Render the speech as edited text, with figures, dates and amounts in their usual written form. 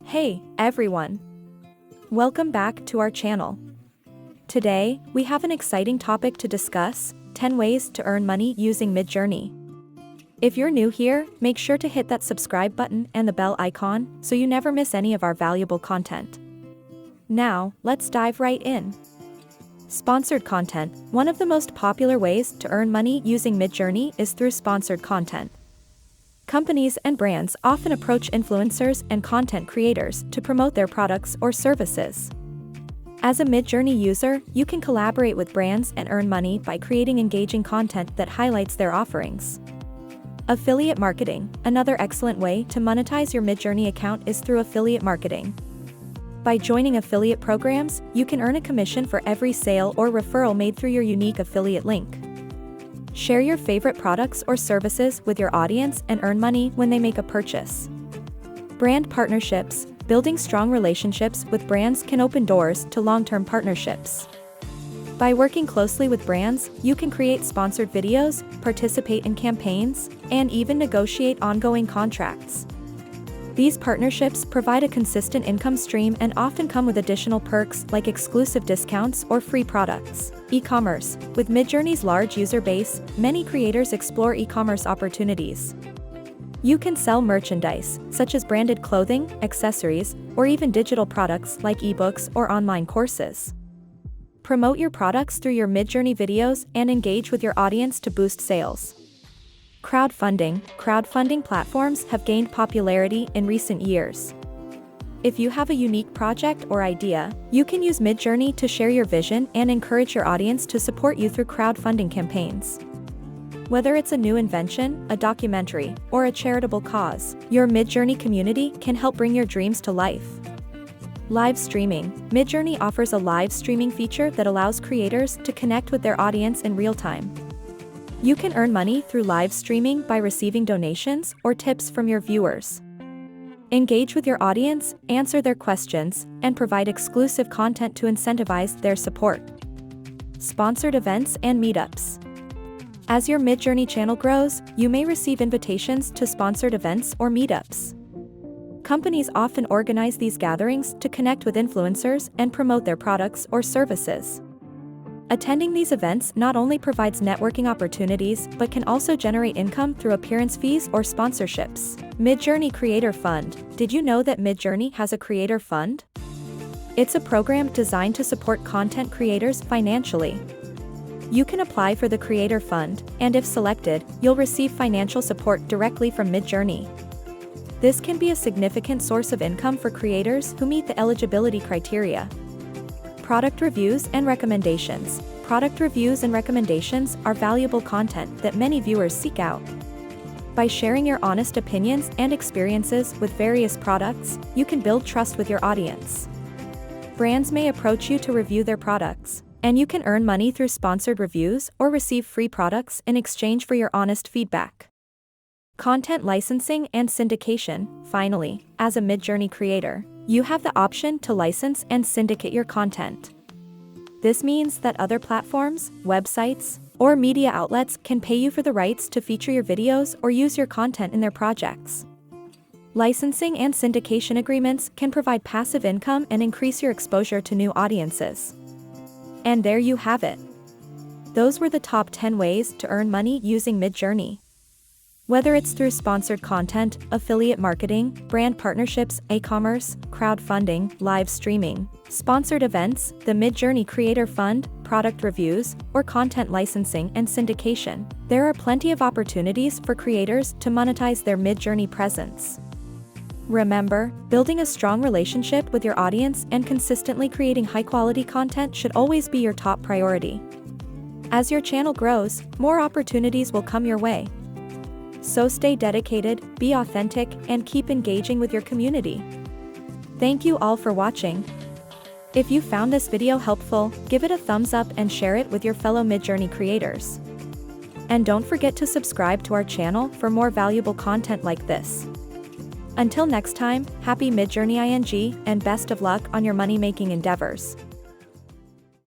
Hey, everyone! Welcome back to our channel. Today, we have an exciting topic to discuss: 10 ways to earn money using Midjourney. If you're new here, make sure to hit that subscribe button and the bell icon so you never miss any of our valuable content. Now, let's dive right in. Sponsored content. One of the most popular ways to earn money using Midjourney is through sponsored content. Companies and brands often approach influencers and content creators to promote their products or services. As a Midjourney user, you can collaborate with brands and earn money by creating engaging content that highlights their offerings. Affiliate marketing. Another excellent way to monetize your Midjourney account is through affiliate marketing. By joining affiliate programs, you can earn a commission for every sale or referral made through your unique affiliate link. Share your favorite products or services with your audience and earn money when they make a purchase. Brand partnerships. Building strong relationships with brands can open doors to long-term partnerships. By working closely with brands, you can create sponsored videos, participate in campaigns, and even negotiate ongoing contracts. These partnerships provide a consistent income stream and often come with additional perks like exclusive discounts or free products. E-commerce. With Midjourney's large user base, many creators explore e-commerce opportunities. You can sell merchandise, such as branded clothing, accessories, or even digital products like ebooks or online courses. Promote your products through your Midjourney videos and engage with your audience to boost sales. Crowdfunding. Crowdfunding platforms have gained popularity in recent years. If you have a unique project or idea, you can use Midjourney to share your vision and encourage your audience to support you through crowdfunding campaigns. Whether it's a new invention, a documentary, or a charitable cause, your Midjourney community can help bring your dreams to life. Live streaming. Midjourney offers a live streaming feature that allows creators to connect with their audience in real time. You can earn money through live streaming by receiving donations or tips from your viewers. Engage with your audience, answer their questions, and provide exclusive content to incentivize their support. Sponsored events and meetups. As your Midjourney channel grows, you may receive invitations to sponsored events or meetups. Companies often organize these gatherings to connect with influencers and promote their products or services. Attending these events not only provides networking opportunities but can also generate income through appearance fees or sponsorships. Midjourney Creator Fund. Did you know that Midjourney has a creator fund? It's a program designed to support content creators financially. You can apply for the Creator Fund, and if selected, you'll receive financial support directly from Midjourney. This can be a significant source of income for creators who meet the eligibility criteria. Product reviews and recommendations. Product reviews and recommendations are valuable content that many viewers seek out. By sharing your honest opinions and experiences with various products, you can build trust with your audience. Brands may approach you to review their products, and you can earn money through sponsored reviews or receive free products in exchange for your honest feedback. Content licensing and syndication. Finally, as a Midjourney creator, you have the option to license and syndicate your content. This means that other platforms, websites, or media outlets can pay you for the rights to feature your videos or use your content in their projects. Licensing and syndication agreements can provide passive income and increase your exposure to new audiences. And there you have it. Those were the top 10 ways to earn money using Midjourney. Whether it's through sponsored content, affiliate marketing, brand partnerships, e-commerce, crowdfunding, live streaming, sponsored events, the Midjourney Creator Fund, product reviews, or content licensing and syndication, there are plenty of opportunities for creators to monetize their Midjourney presence. Remember, building a strong relationship with your audience and consistently creating high-quality content should always be your top priority. As your channel grows, more opportunities will come your way. So stay dedicated, be authentic, and keep engaging with your community. Thank you all for watching. If you found this video helpful, give it a thumbs up and share it with your fellow Midjourney creators. And don't forget to subscribe to our channel for more valuable content like this. Until next time, happy Midjourney ing, and best of luck on your money-making endeavors.